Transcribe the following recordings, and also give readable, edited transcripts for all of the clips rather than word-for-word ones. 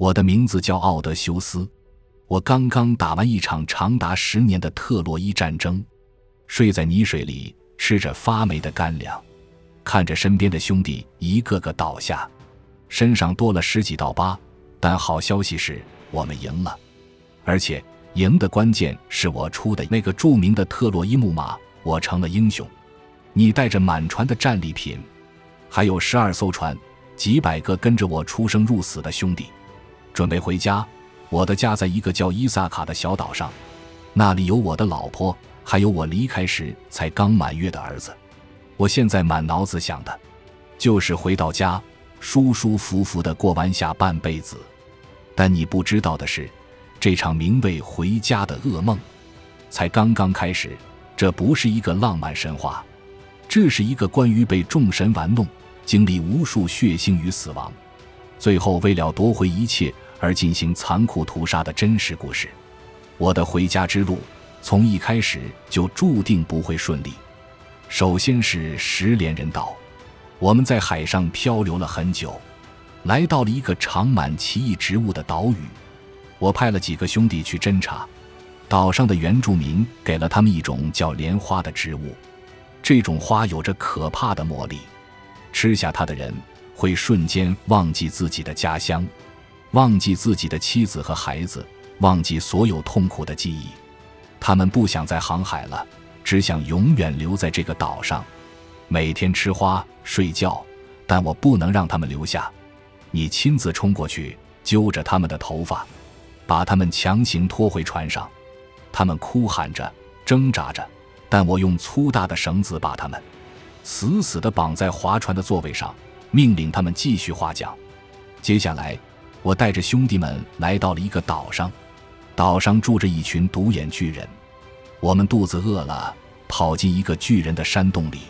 我的名字叫奥德修斯，我刚刚打完一场长达10年的特洛伊战争，睡在泥水里，吃着发霉的干粮，看着身边的兄弟一个个倒下，身上多了10几道疤。但好消息是，我们赢了，而且赢的关键是我出的那个著名的特洛伊木马，我成了英雄。你带着满船的战利品，还有12艘船，几百个跟着我出生入死的兄弟，准备回家。我的家在一个叫伊萨卡的小岛上，那里有我的老婆，还有我离开时才刚满月的儿子。我现在满脑子想的就是回到家，舒舒服服地过完下半辈子。但你不知道的是，这场名为回家的噩梦才刚刚开始。这不是一个浪漫神话，这是一个关于被众神玩弄，经历无数血腥与死亡，最后为了夺回一切而进行残酷屠杀的真实故事。我的回家之路从一开始就注定不会顺利。首先是10连人岛，我们在海上漂流了很久，来到了一个长满奇异植物的岛屿。我派了几个兄弟去侦查，岛上的原住民给了他们一种叫莲花的植物，这种花有着可怕的魔力，吃下它的人会瞬间忘记自己的家乡，忘记自己的妻子和孩子，忘记所有痛苦的记忆。他们不想再航海了，只想永远留在这个岛上，每天吃花睡觉，但我不能让他们留下。你亲自冲过去，揪着他们的头发，把他们强行拖回船上。他们哭喊着挣扎着，但我用粗大的绳子把他们死死地绑在划船的座位上，命令他们继续划桨。接下来我带着兄弟们来到了一个岛上，岛上住着一群独眼巨人。我们肚子饿了，跑进一个巨人的山洞里，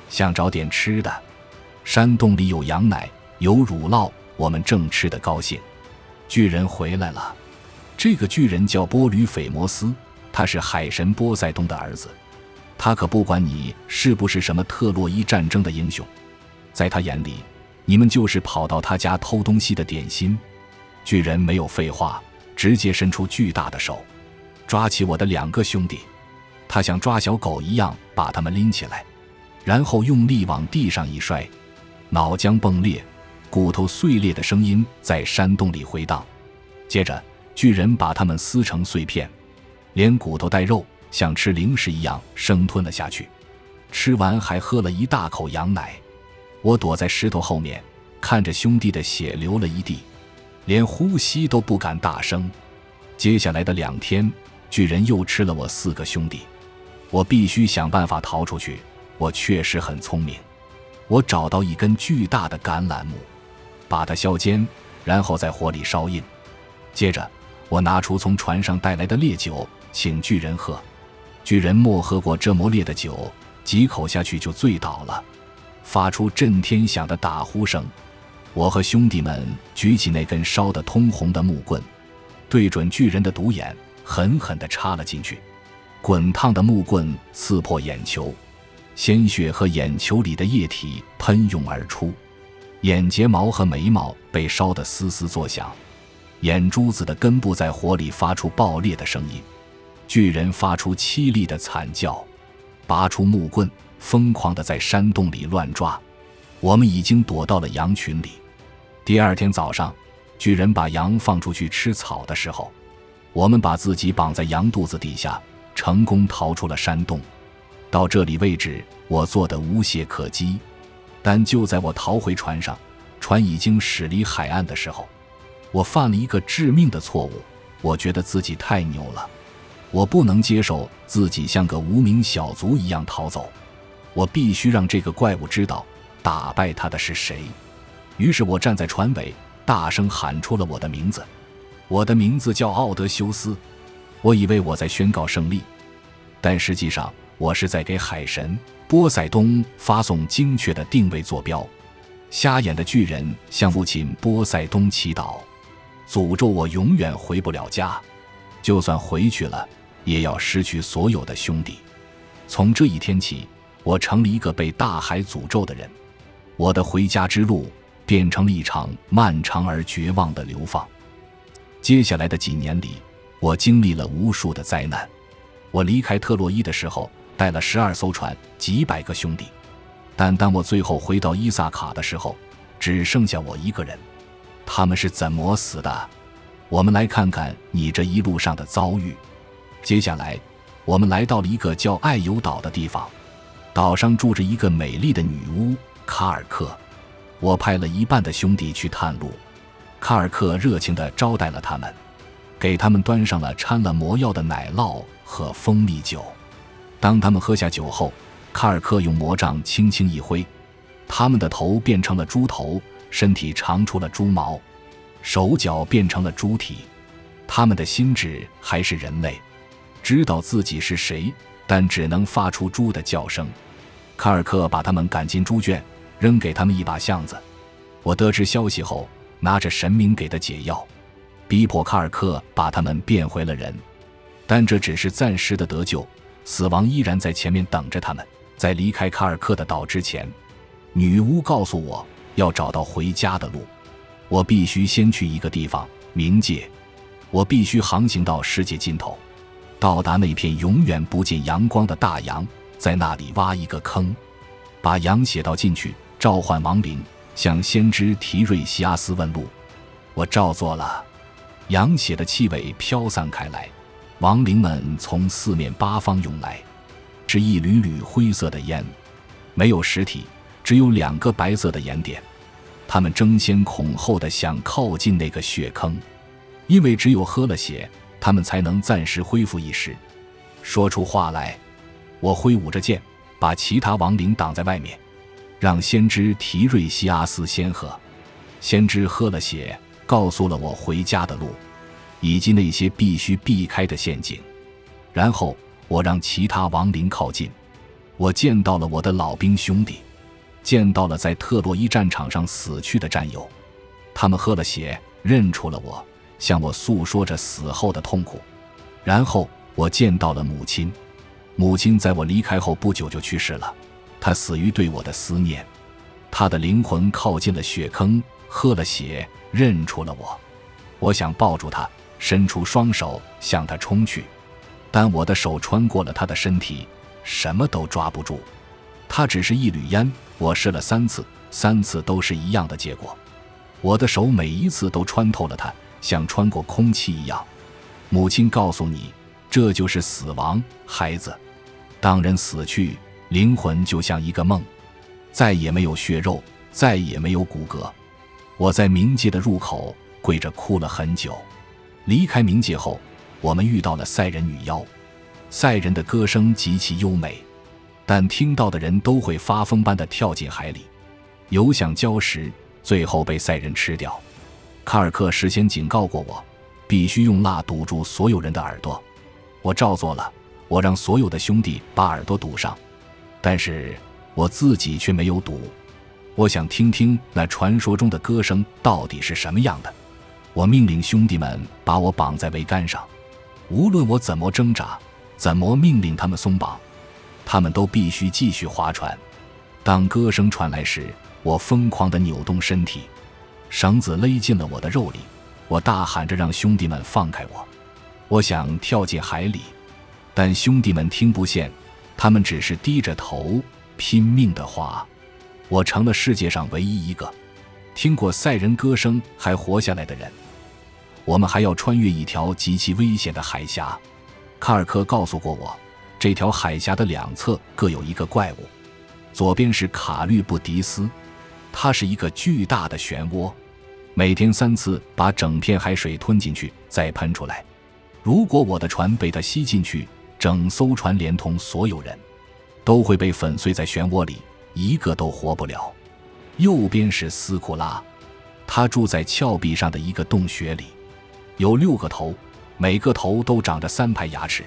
想找点吃的。山洞里有羊奶，有乳酪，我们正吃得高兴。巨人回来了，这个巨人叫波吕斐摩斯，他是海神波塞冬的儿子。他可不管你是不是什么特洛伊战争的英雄，在他眼里，你们就是跑到他家偷东西的点心。巨人没有废话，直接伸出巨大的手，抓起我的2个兄弟，他像抓小狗一样把他们拎起来，然后用力往地上一摔，脑浆迸裂，骨头碎裂的声音在山洞里回荡。接着巨人把他们撕成碎片，连骨头带肉像吃零食一样生吞了下去，吃完还喝了一大口羊奶。我躲在石头后面，看着兄弟的血流了一地，连呼吸都不敢大声。接下来的2天，巨人又吃了我4个兄弟。我必须想办法逃出去。我确实很聪明，我找到一根巨大的橄榄木，把它削尖，然后在火里烧硬。接着我拿出从船上带来的烈酒，请巨人喝。巨人没喝过这么烈的酒，几口下去就醉倒了，发出震天响的打呼声。我和兄弟们举起那根烧得通红的木棍，对准巨人的独眼，狠狠地插了进去。滚烫的木棍刺破眼球，鲜血和眼球里的液体喷涌而出，眼睫毛和眉毛被烧得嘶嘶作响，眼珠子的根部在火里发出爆裂的声音。巨人发出凄厉的惨叫，拔出木棍，疯狂地在山洞里乱抓。我们已经躲到了羊群里。第2天早上，巨人把羊放出去吃草的时候，我们把自己绑在羊肚子底下，成功逃出了山洞。到这里为止，我做得无懈可击。但就在我逃回船上，船已经驶离海岸的时候，我犯了一个致命的错误。我觉得自己太牛了，我不能接受自己像个无名小卒一样逃走，我必须让这个怪物知道打败他的是谁。于是我站在船尾，大声喊出了我的名字。我的名字叫奥德修斯。我以为我在宣告胜利，但实际上我是在给海神波塞冬发送精确的定位坐标。瞎眼的巨人向父亲波塞冬祈祷，诅咒我永远回不了家，就算回去了，也要失去所有的兄弟。从这一天起，我成了一个被大海诅咒的人。我的回家之路变成了一场漫长而绝望的流放。接下来的几年里，我经历了无数的灾难。我离开特洛伊的时候，带了12艘船，几百个兄弟。但当我最后回到伊萨卡的时候，只剩下我一个人。他们是怎么死的？我们来看看你这一路上的遭遇。接下来，我们来到了一个叫爱尤岛的地方，岛上住着一个美丽的女巫卡尔克。我派了一半的兄弟去探路，卡尔克热情地招待了他们，给他们端上了掺了魔药的奶酪和蜂蜜酒。当他们喝下酒后，卡尔克用魔杖轻轻一挥，他们的头变成了猪头，身体长出了猪毛，手脚变成了猪体。他们的心智还是人类，知道自己是谁，但只能发出猪的叫声。卡尔克把他们赶进猪圈，扔给他们一把箱子。我得知消息后，拿着神明给的解药，逼迫卡尔克把他们变回了人。但这只是暂时的得救，死亡依然在前面等着他们。在离开卡尔克的岛之前，女巫告诉我要找到回家的路。我必须先去一个地方，冥界。我必须航行到世界尽头，到达那片永远不见阳光的大洋，在那里挖一个坑，把羊血倒进去，召唤亡灵，向先知提瑞西阿斯问路。我照做了，羊血的气味飘散开来，亡灵们从四面八方涌来，是一缕缕灰色的烟，没有实体，只有2个白色的眼点。他们争先恐后地想靠近那个血坑，因为只有喝了血，他们才能暂时恢复意识，说出话来。我挥舞着剑，把其他亡灵挡在外面，让先知提瑞西阿斯先喝。先知喝了血，告诉了我回家的路，以及那些必须避开的陷阱。然后我让其他亡灵靠近。我见到了我的老兵兄弟，见到了在特洛伊战场上死去的战友。他们喝了血，认出了我，向我诉说着死后的痛苦。然后我见到了母亲，母亲在我离开后不久就去世了，她死于对我的思念。她的灵魂靠近了血坑，喝了血，认出了我。我想抱住她，伸出双手向她冲去，但我的手穿过了她的身体，什么都抓不住。她只是一缕烟，我试了3次，3次都是一样的结果。我的手每一次都穿透了她，像穿过空气一样。母亲告诉你，这就是死亡，孩子。当人死去，灵魂就像一个梦，再也没有血肉，再也没有骨骼。我在冥界的入口跪着哭了很久。离开冥界后，我们遇到了赛人女妖。赛人的歌声极其优美，但听到的人都会发疯般地跳进海里，游向礁石，最后被赛人吃掉。卡尔克事先警告过我，必须用蜡堵住所有人的耳朵。我照做了，我让所有的兄弟把耳朵堵上，但是我自己却没有堵。我想听听那传说中的歌声到底是什么样的。我命令兄弟们把我绑在桅杆上，无论我怎么挣扎，怎么命令他们松绑，他们都必须继续划船。当歌声传来时，我疯狂地扭动身体，绳子勒进了我的肉里，我大喊着让兄弟们放开我。我想跳进海里，但兄弟们听不见，他们只是低着头拼命地划。我成了世界上唯一一个听过赛人歌声还活下来的人。我们还要穿越一条极其危险的海峡。卡尔克告诉过我，这条海峡的2侧各有一个怪物，左边是卡律布迪斯，它是一个巨大的漩涡，每天3次把整片海水吞进去，再喷出来。如果我的船被它吸进去，整艘船连同所有人都会被粉碎在漩涡里，一个都活不了。右边是斯库拉，他住在峭壁上的一个洞穴里，有6个头，每个头都长着3排牙齿。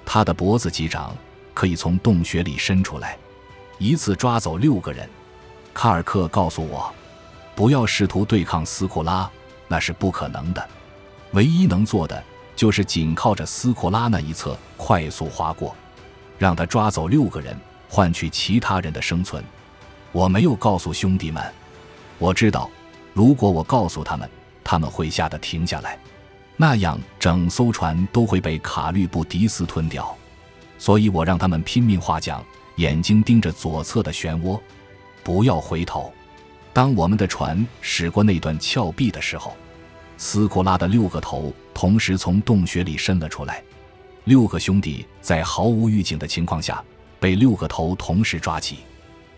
他的脖子极长，可以从洞穴里伸出来，一次抓走6个人。卡尔克告诉我，不要试图对抗斯库拉，那是不可能的。唯一能做的就是紧靠着斯库拉那一侧快速划过，让他抓走6个人，换取其他人的生存。我没有告诉兄弟们，我知道如果我告诉他们，他们会吓得停下来。那样整艘船都会被卡律布迪斯吞掉。所以我让他们拼命划桨，眼睛盯着左侧的漩涡，不要回头。当我们的船驶过那段峭壁的时候，斯库拉的6个头同时从洞穴里伸了出来。6个兄弟在毫无预警的情况下被6个头同时抓起，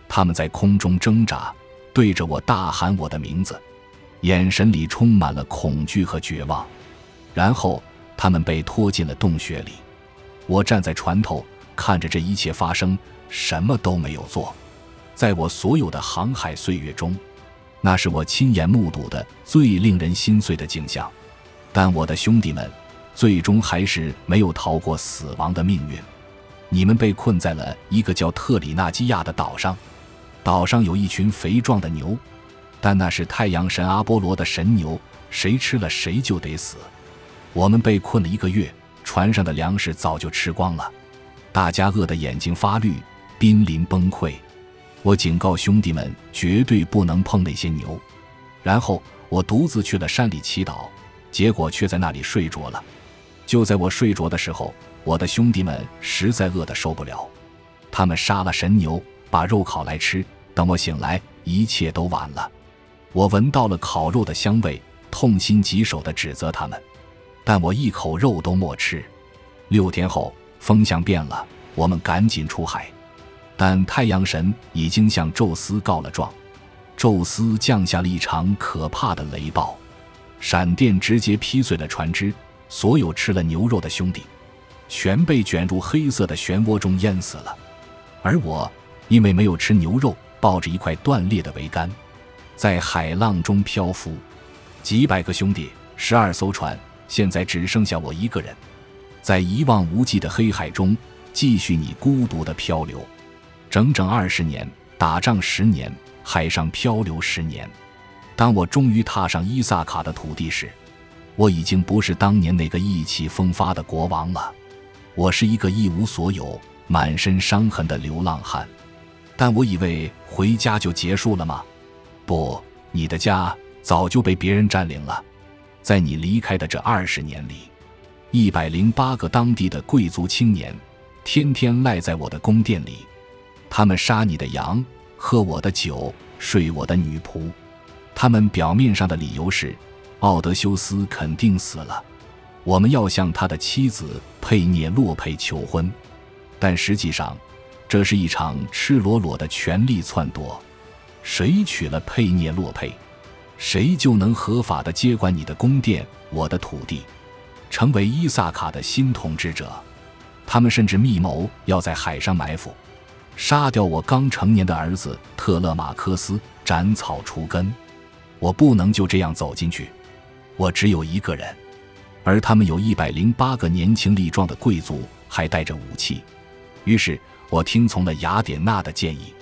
他们在空中挣扎，对着我大喊我的名字，眼神里充满了恐惧和绝望。然后他们被拖进了洞穴里。我站在船头看着这一切发生，什么都没有做。在我所有的航海岁月中，那是我亲眼目睹的最令人心碎的景象。但我的兄弟们最终还是没有逃过死亡的命运。你们被困在了一个叫特里纳基亚的岛上，岛上有一群肥壮的牛，但那是太阳神阿波罗的神牛，谁吃了谁就得死。我们被困了1个月，船上的粮食早就吃光了，大家饿得眼睛发绿，濒临崩溃。我警告兄弟们绝对不能碰那些牛，然后我独自去了山里祈祷，结果却在那里睡着了。就在我睡着的时候，我的兄弟们实在饿得受不了，他们杀了神牛，把肉烤来吃。等我醒来，一切都晚了。我闻到了烤肉的香味，痛心疾首地指责他们，但我一口肉都没吃。6天后，风向变了，我们赶紧出海，但太阳神已经向宙斯告了状。宙斯降下了一场可怕的雷暴，闪电直接劈碎了船只，所有吃了牛肉的兄弟全被卷入黑色的漩涡中淹死了。而我因为没有吃牛肉，抱着一块断裂的桅杆在海浪中漂浮。几百个兄弟，12艘船，现在只剩下我一个人，在一望无际的黑海中继续你孤独的漂流，整整20年，打仗10年，海上漂流10年。当我终于踏上伊萨卡的土地时，我已经不是当年那个意气风发的国王了，我是一个一无所有、满身伤痕的流浪汉。但我以为回家就结束了吗？不，你的家早就被别人占领了。在你离开的这20年里，108个当地的贵族青年天天赖在我的宫殿里，他们杀你的羊，喝我的酒，睡我的女仆。他们表面上的理由是奥德修斯肯定死了，我们要向他的妻子佩涅洛佩求婚。但实际上这是一场赤裸裸的权力篡夺，谁娶了佩涅洛佩，谁就能合法地接管你的宫殿，我的土地，成为伊萨卡的新统治者。他们甚至密谋要在海上埋伏，杀掉我刚成年的儿子特勒马科斯，斩草除根。我不能就这样走进去，我只有一个人，而他们有108个年轻力壮的贵族，还带着武器。于是我听从了雅典娜的建议，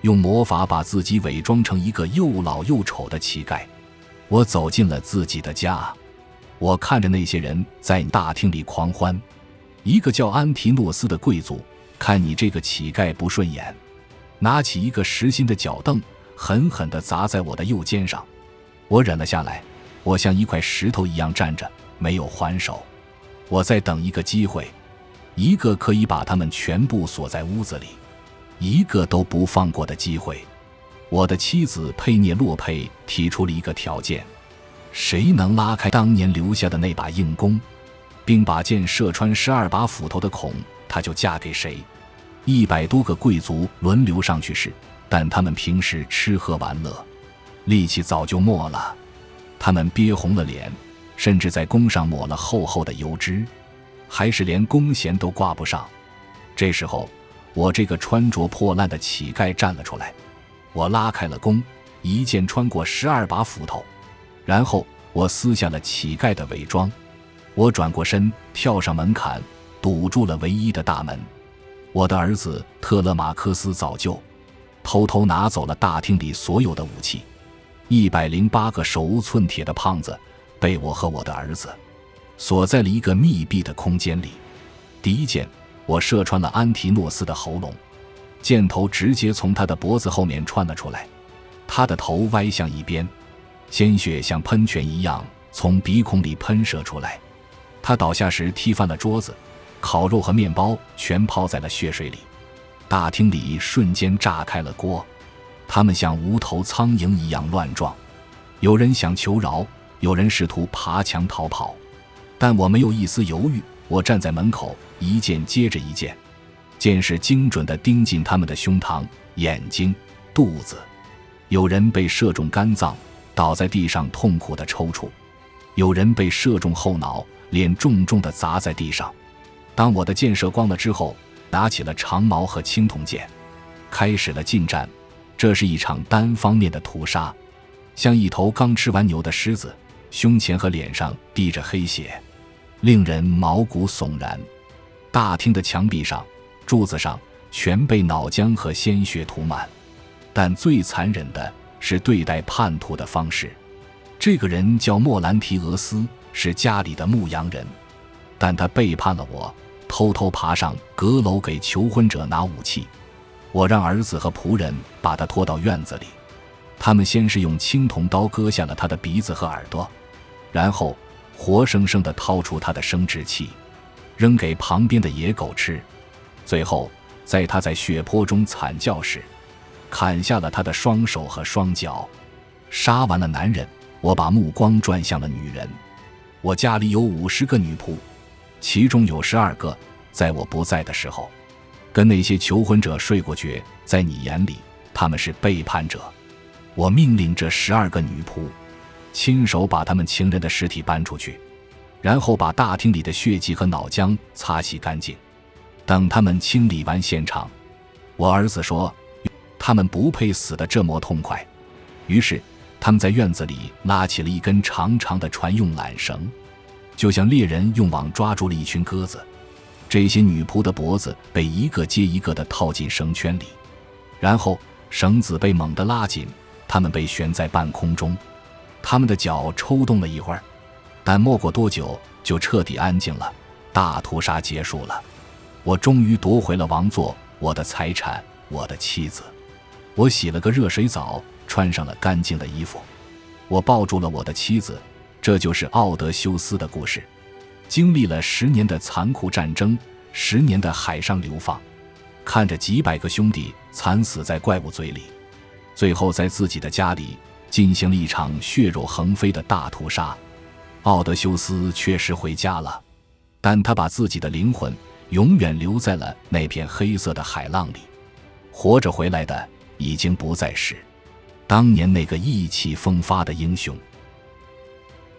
用魔法把自己伪装成一个又老又丑的乞丐。我走进了自己的家，我看着那些人在大厅里狂欢。一个叫安提诺斯的贵族看你这个乞丐不顺眼，拿起一个实心的脚凳狠狠地砸在我的右肩上。我忍了下来，我像一块石头一样站着，没有还手。我在等一个机会，一个可以把他们全部锁在屋子里，一个都不放过的机会。我的妻子佩涅洛佩提出了一个条件，谁能拉开当年留下的那把硬弓，并把箭射穿12把斧头的孔，她就嫁给谁。100多个贵族轮流上去试，但他们平时吃喝玩乐，力气早就没了。他们憋红了脸，甚至在弓上抹了厚厚的油脂，还是连弓弦都挂不上。这时候我这个穿着破烂的乞丐站了出来，我拉开了弓，一箭穿过12把斧头，然后我撕下了乞丐的伪装。我转过身，跳上门槛，堵住了唯一的大门。我的儿子特勒马科斯早就偷偷拿走了大厅里所有的武器。108个手无寸铁的胖子被我和我的儿子锁在了一个密闭的空间里。第一箭我射穿了安提诺斯的喉咙，箭头直接从他的脖子后面穿了出来，他的头歪向一边，鲜血像喷泉一样从鼻孔里喷射出来。他倒下时踢翻了桌子，烤肉和面包全泡在了血水里。大厅里瞬间炸开了锅，他们像无头苍蝇一样乱撞，有人想求饶，有人试图爬墙逃跑，但我没有一丝犹豫。我站在门口，一件接着一件，箭矢精准地钉进他们的胸膛、眼睛、肚子。有人被射中肝脏，倒在地上痛苦地抽搐；有人被射中后脑，脸重重地砸在地上。当我的箭射光了之后，拿起了长矛和青铜剑，开始了近战。这是一场单方面的屠杀，像一头刚吃完牛的狮子，胸前和脸上滴着黑血，令人毛骨悚然。大厅的墙壁上、柱子上全被脑浆和鲜血涂满。但最残忍的是对待叛徒的方式。这个人叫莫兰提俄斯，是家里的牧羊人，但他背叛了我，偷偷爬上阁楼给求婚者拿武器。我让儿子和仆人把他拖到院子里，他们先是用青铜刀割下了他的鼻子和耳朵，然后活生生地掏出他的生殖器，扔给旁边的野狗吃。最后在他在血泊中惨叫时，砍下了他的双手和双脚。杀完了男人，我把目光转向了女人。我家里有50个女仆，其中有12个在我不在的时候跟那些求婚者睡过觉。在你眼里，他们是背叛者。我命令这12个女仆亲手把他们情人的尸体搬出去，然后把大厅里的血迹和脑浆擦洗干净。等他们清理完现场，我儿子说他们不配死得这么痛快。于是他们在院子里拉起了一根长长的船用缆绳，就像猎人用网抓住了一群鸽子。这些女仆的脖子被一个接一个地套进绳圈里，然后绳子被猛地拉紧，他们被悬在半空中。他们的脚抽动了一会儿，但没过多久就彻底安静了。大屠杀结束了，我终于夺回了王座，我的财产，我的妻子。我洗了个热水澡，穿上了干净的衣服，我抱住了我的妻子。这就是奥德修斯的故事。经历了10年的残酷战争，10年的海上流放，看着几百个兄弟惨死在怪物嘴里，最后在自己的家里进行了一场血肉横飞的大屠杀。奥德修斯确实回家了，但他把自己的灵魂永远留在了那片黑色的海浪里。活着回来的已经不再是当年那个意气风发的英雄。